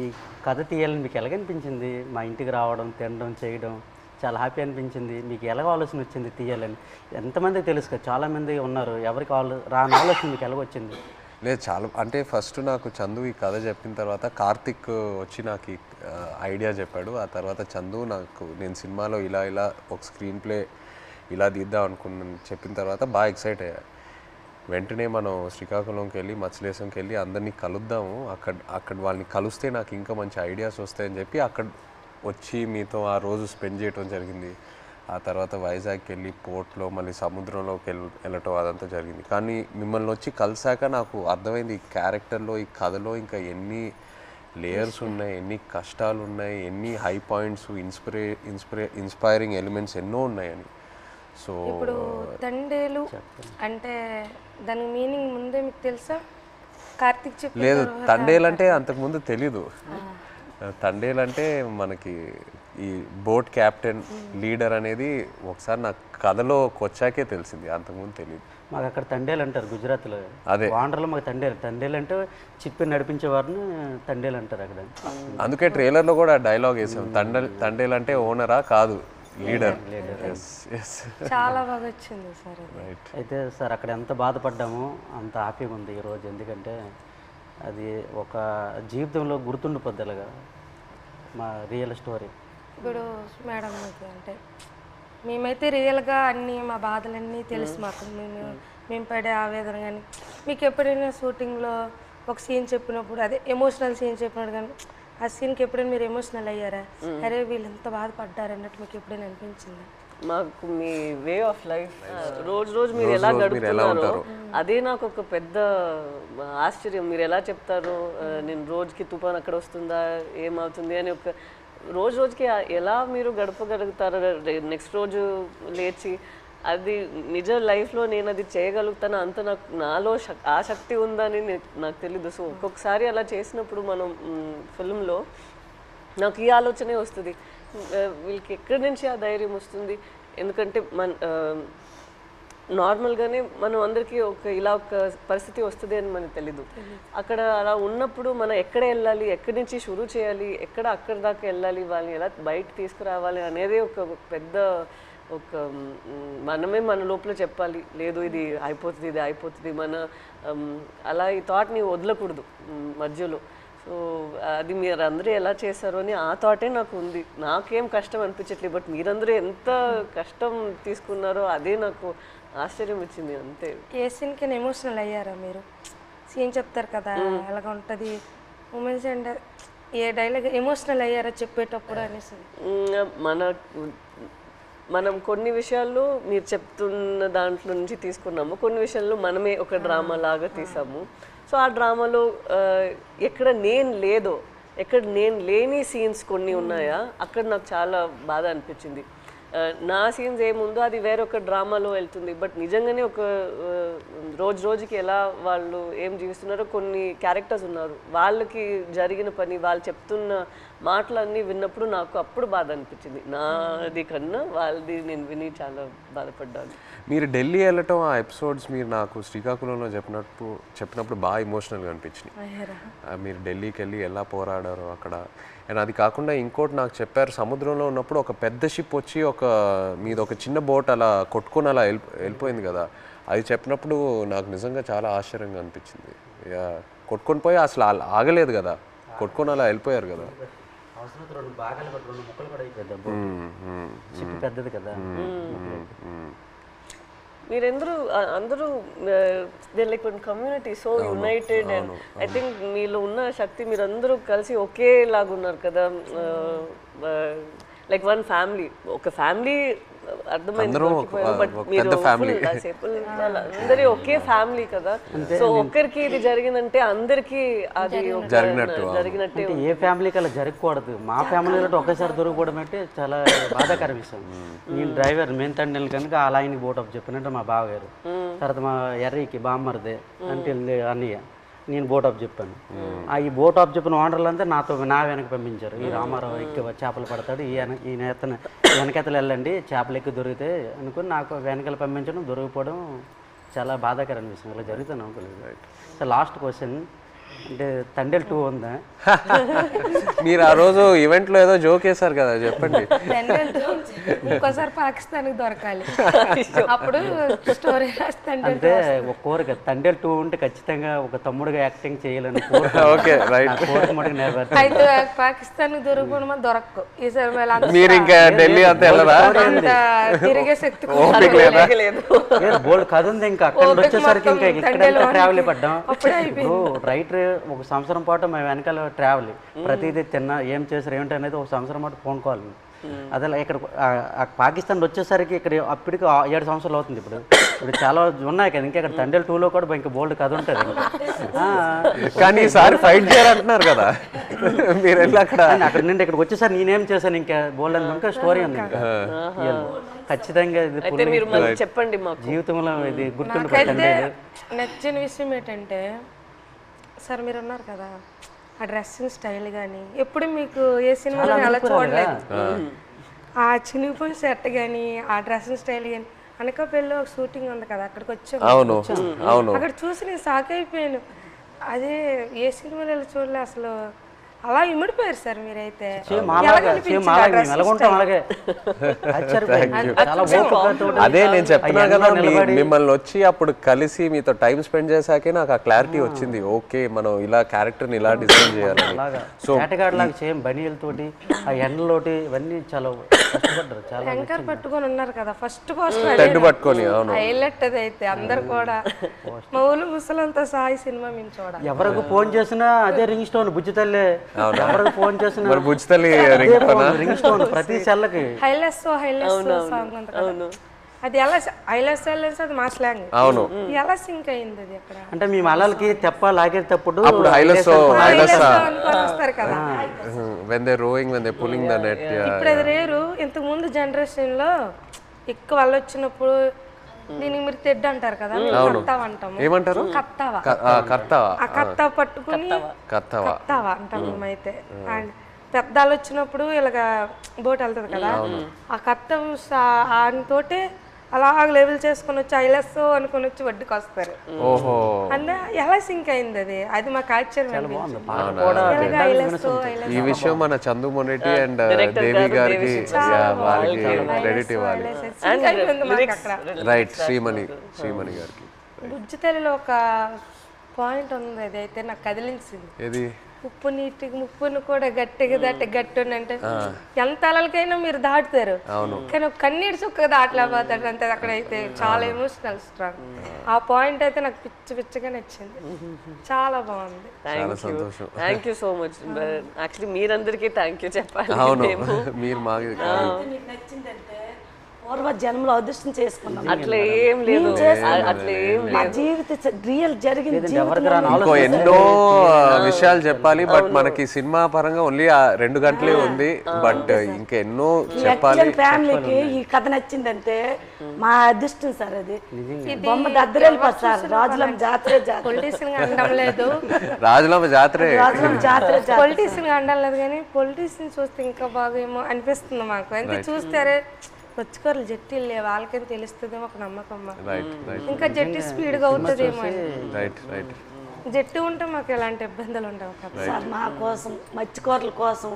కథ తీయాలని మీకు ఎలాగనిపించింది? మా ఇంటికి రావడం, తినడం, చేయడం చాలా హ్యాపీ అనిపించింది. మీకు ఎలాగ ఆలోచన వచ్చింది తీయాలని? ఎంతమందికి తెలుసు కదా, చాలామంది ఉన్నారు, ఎవరికి రాని ఆలోచన మీకు ఎలాగొచ్చింది? లేదు చాలా అంటే ఫస్ట్ నాకు చందు ఈ కథ చెప్పిన తర్వాత కార్తిక్ వచ్చి నాకు ఈ ఐడియా చెప్పాడు. ఆ తర్వాత చందు నాకు నేను సినిమాలో ఇలా ఇలా ఒక స్క్రీన్ ప్లే ఇలా తీద్దాం అనుకున్నాను చెప్పిన తర్వాత బాగా ఎక్సైట్ అయ్యా. వెంటనే మనం శ్రీకాకుళంకి వెళ్ళి మత్స్యలేశంకి వెళ్ళి అందరినీ కలుద్దాము, అక్కడ వాళ్ళని కలిస్తే నాకు ఇంకా మంచి ఐడియాస్ వస్తాయని చెప్పి అక్కడ వచ్చి మీతో ఆ రోజు స్పెండ్ చేయడం జరిగింది. ఆ తర్వాత వైజాగ్కి వెళ్ళి పోర్ట్లో మళ్ళీ సముద్రంలోకి వెళ్ళటం అదంతా జరిగింది. కానీ మిమ్మల్ని వచ్చి కలిసాక నాకు అర్థమైంది ఈ క్యారెక్టర్లో, ఈ కథలో ఇంకా ఎన్ని లేయర్స్ ఉన్నాయి, ఎన్ని కష్టాలు ఉన్నాయి, ఎన్ని హై పాయింట్స్, ఇన్స్పైరింగ్ ఎలిమెంట్స్ ఎన్నో ఉన్నాయని. సో ఇప్పుడు తండేలు అంటే దాని మీనింగ్ ముందే మీకు తెలుసా? కార్తిక్ చెప్పి లేదు, తండేలంటే అంతకుముందు తెలీదు. తండేలంటే మనకి ఈ బోట్ క్యాప్టెన్ లీడర్ అనేది ఒకసారి నాకు కథలోకి వచ్చాకే తెలిసింది, అంతకుముందు తెలియదు. మాకు అక్కడ తండేలు అంటారు గుజరాత్లో. అదే వాండర్లో మాకు తండేలు అంటే చిప్పి నడిపించే వారిని తండేలు అంటారు అక్కడ. అందుకే ట్రైలర్లో కూడా డైలాగ్ వేసాం, తండేలు అంటే ఓనరా కాదు లీడర్. చాలా బాగా వచ్చింది సార్. అయితే సార్ అక్కడ ఎంత బాధపడ్డామో అంత హ్యాపీగా ఉంది ఈరోజు. ఎందుకంటే అది ఒక జీవితంలో గుర్తుండిపోద్ది అలాగా మా రియల్ స్టోరీ. ఇప్పుడు మేడం మీకు అంటే మేమైతే రియల్గా అన్నీ మా బాధలన్నీ తెలుసు మాకు, మేము పడే ఆవేదన. కానీ మీకు ఎప్పుడైనా షూటింగ్లో ఒక సీన్ చెప్పినప్పుడు, అదే ఎమోషనల్ సీన్ చెప్పినప్పుడు కానీ ఆ సీన్కి ఎప్పుడైనా మీరు ఎమోషనల్ అయ్యారా? అరే వీళ్ళు ఎంత బాధపడ్డారు అన్నట్టు మీకు ఎప్పుడైనా అనిపించిందా? మాకు మీ వే ఆఫ్ లైఫ్ రోజు మీరు ఎలా గడుపుతున్నారో అదే నాకు ఒక పెద్ద ఆశ్చర్యం. మీరు ఎలా చెప్తారు నేను రోజుకి తుఫాన్ అక్కడ వస్తుందా ఏమవుతుంది అని, ఒక రోజుకి ఎలా మీరు గడపగలుగుతారు నెక్స్ట్ రోజు లేచి? అది నిజ లైఫ్లో నేను అది చేయగలుగుతాను అంత నాలో ఆ శక్తి ఉందని నాకు తెలీదు. సో ఒక్కొక్కసారి అలా చేసినప్పుడు మనం ఫిల్మ్లో నాకు ఈ ఆలోచనే వస్తుంది, వీళ్ళకి ఎక్కడి నుంచి ఆ ధైర్యం వస్తుంది? ఎందుకంటే నార్మల్గానే మనం అందరికీ ఇలా ఒక పరిస్థితి వస్తుంది అని మనకు తెలీదు. అక్కడ అలా ఉన్నప్పుడు మనం ఎక్కడ వెళ్ళాలి, ఎక్కడి నుంచి షురూ చేయాలి, అక్కడి దాకా వెళ్ళాలి, వాళ్ళని ఎలా బయట తీసుకురావాలి అనేది ఒక పెద్ద మనమే మన లోపల చెప్పాలి, లేదు ఇది అయిపోతుంది మన అలా ఈ థాట్ని వదలకూడదు మధ్యలో. సో అది మీరు అందరూ ఎలా చేశారో అని ఆ థాటే నాకు ఉంది. నాకేం కష్టం అనిపించట్లేదు, బట్ మీరందరూ ఎంత కష్టం తీసుకున్నారో అదే నాకు ఆశ్చర్యం ఇచ్చింది అంతే. ఏ సీన్కి ఎమోషనల్ అయ్యారా మీరు? సీన్ చెప్తారు కదా ఎలాగ ఉంటుంది మూమెంట్స్, అండ్ ఏ డైలాగ్ ఎమోషనల్ అయ్యారా చెప్పేటప్పుడు అనేసి? మనం కొన్ని విషయాల్లో మీరు చెప్తున్న దాంట్లో నుంచి తీసుకున్నాము, కొన్ని విషయాల్లో మనమే ఒక డ్రామా లాగా తీసాము. సో ఆ డ్రామాలో ఎక్కడ నేను లేని సీన్స్ కొన్ని ఉన్నాయా, అక్కడ నాకు చాలా బాధ అనిపించింది. నా సీన్స్ ఏముందో అది వేరొక డ్రామాలో వెళ్తుంది, బట్ నిజంగానే ఒక రోజుకి ఎలా వాళ్ళు ఏం జీవిస్తున్నారో కొన్ని క్యారెక్టర్స్ ఉన్నారు, వాళ్ళకి జరిగిన పని వాళ్ళు చెప్తున్న మాటలన్నీ విన్నప్పుడు నాకు అప్పుడు బాధ అనిపించింది. నాది కన్నా వాళ్ళది నేను విని చాలా బాధపడ్డాను. మీరు ఢిల్లీ వెళ్ళటం ఆ ఎపిసోడ్స్ మీరు నాకు శ్రీకాకుళంలో చెప్పినప్పుడు బాగా ఎమోషనల్గా అనిపించినాయి. మీరు ఢిల్లీకి వెళ్ళి ఎలా పోరాడారో అక్కడ. అండ్ అది కాకుండా ఇంకోటి నాకు చెప్పారు, సముద్రంలో ఉన్నప్పుడు ఒక పెద్ద షిప్ వచ్చి మీది ఒక చిన్న బోట్ అలా కొట్టుకొని అలా వెళ్ళిపోయింది కదా, అది చెప్పినప్పుడు నాకు నిజంగా చాలా ఆశ్చర్యంగా అనిపించింది. కొట్టుకొని పోయి అసలు ఆగలేదు కదా, కొట్టుకొని అలా వెళ్ళిపోయారు కదా. పెద్దది కదా. అందరూ like one community, so United. And I think మీలో ఉన్న శక్తి మీరందరూ కలిసి ఒకేలాగా ఉన్నారు కదా, లైక్ వన్ ఫ్యామిలీ, ఒక ఫ్యామిలీ అర్థమైంది. బట్ మీరు అందరి ఒకే ఫ్యామిలీ కదా, సో ఒక్కరికి ఇది జరిగిందంటే అందరికి అది జరిగినట్టే. ఏ ఫ్యామిలీకి అలా జరగకూడదు. మా ఫ్యామిలీలో ఒకేసారి దొరకపోవడం అంటే చాలా బాధాకర విషయం. నేను డ్రైవర్ మెయిన్ తండ్రి కనుక అలా ఆయనకి బోట్ ఆఫ్ చెప్పినట్టు మా బావగారు, తర్వాత మా ఎర్రీకి బామ్మరిదే అంటే అన్నయ్య, నేను బోట్ ఆఫ్ చెప్పాను. ఈ బోట్ ఆఫ్ చెప్పిన ఓనర్లంతా నా వెనక పంపించారు. ఈ రామారావు ఎక్కి చేపలు పడతాడు, ఈ నేతను వెనకెతలు వెళ్ళండి చేపలు ఎక్కి దొరికితే అనుకుని నాకు వెనకాల పంపించడం, దొరికిపోవడం చాలా బాధాకరమైన విషయం. ఇలా జరుగుతుంది అనుకోలేదు. సో లాస్ట్ క్వశ్చన్ అంటే తండేల్ 2 ఉందా? మీరు ఆ రోజు ఈవెంట్లో ఏదో జోక్ వేశారు కదా, చెప్పండి. ఇంకోసారి పాకిస్తాన్కి దొరకాలి, అప్పుడు స్టోరీ రాస్తాండి. అంటే ఒక కోరిక తండేల్ 2 ఉంటే ఖచ్చితంగా ఒక తమ్ముడుగా యాక్టింగ్ చేయాలని కోరిక. Okay right. కోరిక మటుకు నెరవేర్చాలి. అయితే పాకిస్తాన్కి దొరకడం దొరకవు ఈసారి. మీరు ఇంకా ఢిల్లీ అంతా వెళ్ళరా? తిరిగే శక్తి బోల్డ్ కథ ఉంది. ఇంకా అక్కడ వచ్చేసరికి ఇంకా ఇక్కడ ట్రావెల్ పడ్డాం. రైటర్ ఒక సంవత్సరం పాటు మేము వెనకాల ట్రావెల్, ప్రతిదీ తిన్నా ఏం చేశారు ఏమిటి అనేది ఒక సంవత్సరం పాటు ఫోన్ కాల్. అదే ఇక్కడ పాకిస్తాన్ వచ్చేసరికి ఇక్కడ అప్పటికి 7 సంవత్సరాలు అవుతుంది. ఇప్పుడు చాలా ఉన్నాయి కదా, ఇంకా ఇక్కడ తండేల్ 2లో కూడా ఇంకా బోల్డ్ కథ ఉంటుంది. కానీ ఈసారి ఫైట్ చేయాలంటున్నారు కదా మీరు వెళ్ళి అక్కడ నుండి ఇక్కడికి వచ్చేసరికి నేనేం చేశాను ఇంకా బోల్డ్ అని ఇంకా స్టోరీ ఉంది. ఖచ్చితంగా ఇది చెప్పండి జీవితంలో ఇది గుర్తుండి. నచ్చిన విషయం ఏంటంటే సార్, మీరు ఉన్నారు కదా, ఆ డ్రెస్సింగ్ స్టైల్ కానీ ఎప్పుడు మీకు ఏ సినిమాలో అలా చూడలేదు. ఆ చినిగిపోయిన సెట్ కానీ ఆ డ్రెస్సింగ్ స్టైల్ కానీ, అనకాపల్లిలో ఒక షూటింగ్ ఉంది కదా, అక్కడికి వచ్చాము. అక్కడ చూసి నేను షాక్ అయిపోయాను. అదే ఏ సినిమాలో ఇలా చూడలే అసలు. అలా ఇమిడిపోయారు సార్ మీరైతే. అదే నేను చెప్తున్నా కదా, మిమ్మల్ని వచ్చి అప్పుడు కలిసి మీతో టైం స్పెండ్ చేశాకే నాకు ఆ క్లారిటీ వచ్చింది. ఓకే, మనం ఇలా క్యారెక్టర్ని ఇలా డిజైన్ చేయాలని. సో లాగా సేమ్ బనీలతోటి ఆ ఎండలోటి ఇవన్నీ చాలా కష్టపడ్డారు. చాలా యాంకర్ పట్టుకొని ఉన్నారు కదా ఫస్ట్ పోస్టర్, టెంట్ పట్టుకొని. హైలైట్ అది అయితే అందరు కూడా మా ఊళ్ళు ముసలంతా సాయి సినిమా మేము చూడాలి. ఎవరికి ఫోన్ చేసినా అదే రింగ్ స్టోన్ బుజ్జి తల్లి. ఎవరికి ఫోన్ చేసినా రింగ్ స్టోన్ ప్రతి సెల్లకి. హైలెస్ సాంగ్ ఉంది కదా, అది ఎలా హైలెస్ అది మా స్లాంగ్. అవును, ఎలా సింక్ అయింది అది అక్కడ. అంటే మీ మలలకి తెప్ప లాగేటప్పుడు వస్తారు కదా, when they rowing, when they pulling the net. ఇప్పుడు అది రేరు. ఇంతకు ముందు జనరేషన్ లో ఎక్కువ వాళ్ళు వచ్చినప్పుడు దీనికి మీరు తెడ్డు అంటారు కదా, కత్తావ అంటాము. ఏమంటారు? కత్తావా. ఆ కత్తావ పట్టుకుని కత్తావా అంటాం మేమైతే. అండ్ పెద్దాలు వచ్చినప్పుడు ఇలాగ బోట్ వెళ్తుంది కదా, ఆ కత్త ఆయనతోటే అలా లెవెల్ చేసుకుని వచ్చి ఐలెస్ అనుకుని వచ్చి వడ్డీకి వస్తారు. అంటే ఎలా సింక్ అయింది అది, అది మాకు ఆశ్చర్యం. ఈ విషయం మన చందు మొనెటి అండ్ దేవి గారికి వారికి క్రెడిట్ ఇవ్వాలి. రైట్, శ్రీమణి గారికి. బుజ్జి తల్లిలో ఒక పాయింట్ ఉంది, అది అయితే నాకు కదిలించింది. ఏది? ఉప్పు నీటికి ముప్పును కూడా గట్టిగా దాటి గట్టి అంటే ఎంత అలలకైనా మీరు దాటుతారు, కానీ ఒక కన్నీటి చుక్క దాటలేకపోతాడు అంతే. అక్కడైతే చాలా ఎమోషనల్ స్ట్రాంగ్. ఆ పాయింట్ అయితే నాకు పిచ్చిగా నచ్చింది, చాలా బాగుంది. Thank you so much. Actually మీరందరికీ థ్యాంక్ యూ చెప్పాలి. మీరు పూర్వ జన్మలో అదృష్టం చేసుకున్నాం. అట్లా ఏం లేదు, అట్లా ఏం మా జీవిత రియల్ జరిగింది. ఇంకో ఎన్నో విషయాలు చెప్పాలి, బట్ మనకి సినిమా పరంగా ఓన్లీ 2 గంటలే ఉంది. బట్ ఇంకా ఎన్నో చెప్పాలి. ఫ్యామిలీకి ఈ కథ నచ్చిందంటే మా అదృష్టం సార్. అది బొమ్మ దద్దరెళ్ళిపోతుంది సార్. రాజులమ్మ జాతరే పొలిటీషియన్ గా అనడం లేదు, రాజులమ్మ జాతరే పొలిటీషియన్ గా అనడం లేదు, కానీ పొలిటీషియన్ చూస్తే ఇంకా బాగా ఏమో అనిపిస్తుంది మాకు. అంటే చూస్తారే వచ్చుకోరు జట్టీలు లేవు, వాళ్ళకని తెలుస్తుందేమో ఒక నమ్మకం. ఇంకా జట్టి స్పీడ్గా అవుతుందేమో. జట్టు ఉంటే మాకు ఎలాంటి ఇబ్బందులు ఉండవు కదా. మా కోసం మత్స్యకారుల కోసం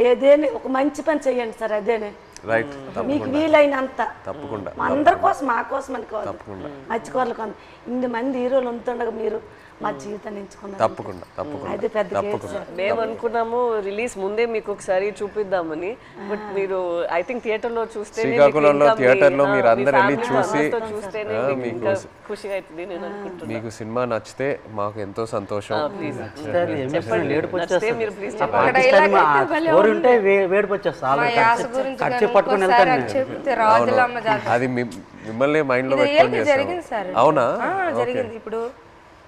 ఏదేని ఒక మంచి పని చెయ్యండి సార్. అదేనే మీకు వీలైనంత తప్పకుండా అందరి కోసం, మా కోసం అని కాదు, మత్స్యకారుల కోసం. 8 మంది హీరోలు ఉంటుండగా మీరు మా జీవితాన్ని ఎంచుకున్నారు. తప్పకుండా అది పెద్ద మేము అనుకున్నాము రిలీజ్ ముందే మీకు ఒకసారి చూపిద్దామని. బట్ మీరు ఐ థింక్ థియేటర్ లో చూస్తే, శ్రీకాకుళంలో థియేటర్ లో మీరు అందరు వెళ్ళి చూసి ఖుషిగా అవుతుంది నేను అనుకుంటున్నాను. మీకు సినిమా నచ్చితే మాకు ఎంతో సంతోషం. అది మిమ్మల్ని మైండ్ లో పెట్టుకొని చేస్తాం. అవునా? జరిగింది. ఇప్పుడు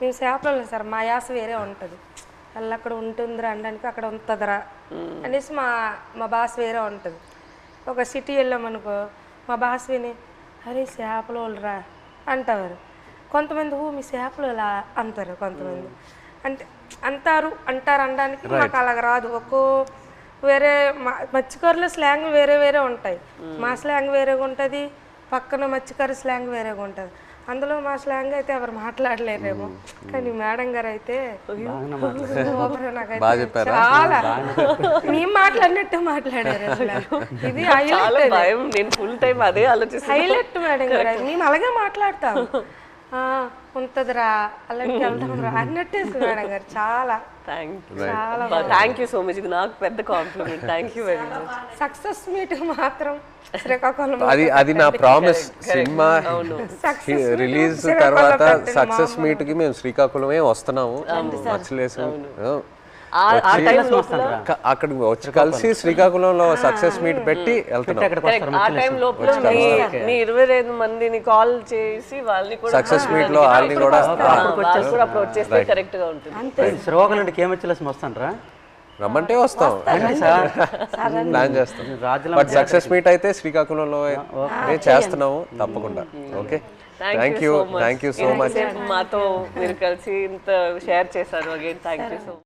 మేము చేపలు సార్, మా యాస వేరే ఉంటుంది. వాళ్ళు అక్కడ ఉంటుందిరా అనడానికి అక్కడ ఉంటుందిరా అనేసి మా భాష వేరే ఉంటుంది. ఒక సిటీ వెళ్ళామనుకో మా భాష విని అరే చేపలు వాళ్ళరా అంటారు. కొంతమంది మీ చేపలు ఇలా అంటారు, కొంతమంది అంటే అంటారు అనడానికి మాకు అలాగ రాదు. వేరే మత్స్యకారుల స్లాంగ్ వేరే వేరే ఉంటాయి. మా స్లాంగ్ వేరేగా ఉంటుంది, పక్కన మత్స్యకారు స్లాంగ్ వేరేగా ఉంటుంది. అందులో మా స్లాంగ్ అయితే ఎవరు మాట్లాడలేరేమో, కానీ మేడం గారు అయితే బాగా చెప్పారా? చాలా మేము మాట్లాడినట్టు మాట్లాడారు అసలు. ఇది హైలైట్, భయం, నేను ఫుల్ టైం అదే ఆలోచిస్తాను. హైలైట్ మేడం గారు. మేము అలాగే మాట్లాడతాం, ఉంటదిరా అలాగే వెళ్తాం రా అన్నట్టే మేడం గారు. చాలా థ్యాంక్ యూ సో మచ్. ఇది నాకు పెద్ద compliment. Thank you very much. Success meet మాత్రం శ్రీకాకుళం అది నా ప్రామిస్. సినిమా రిలీజ్ తర్వాత సక్సెస్ మీట్ కి మేము శ్రీకాకుళమే వస్తున్నాము. మర్చిలేసు అక్కడికి వచ్చి కలిసి శ్రీకాకుళంలో సక్సెస్ మీట్ పెట్టి వెళ్తున్నాం. ఆ టైం లోపల మీ 25 మందిని కాల్ చేసి వాళ్ళని కూడా సక్సెస్ మీట్ లో వాళ్ళని కూడా అప్పుడు వచ్చేస్తే కరెక్ట్ గా ఉంటుంది. శ్రీకాకుళం నుండి కేమచ్చిలేసి వస్తానరా? రమ్మంటే వస్తాం, ప్లాన్ చేస్తాం. బట్ సక్సెస్ మీట్ అయితే శ్రీకాకుళంలో చేస్తున్నాము తప్పకుండా. Okay, thank you so much. మాతో మీరు కలిసి ఇంత షేర్ చేశారు. Again thank you so much.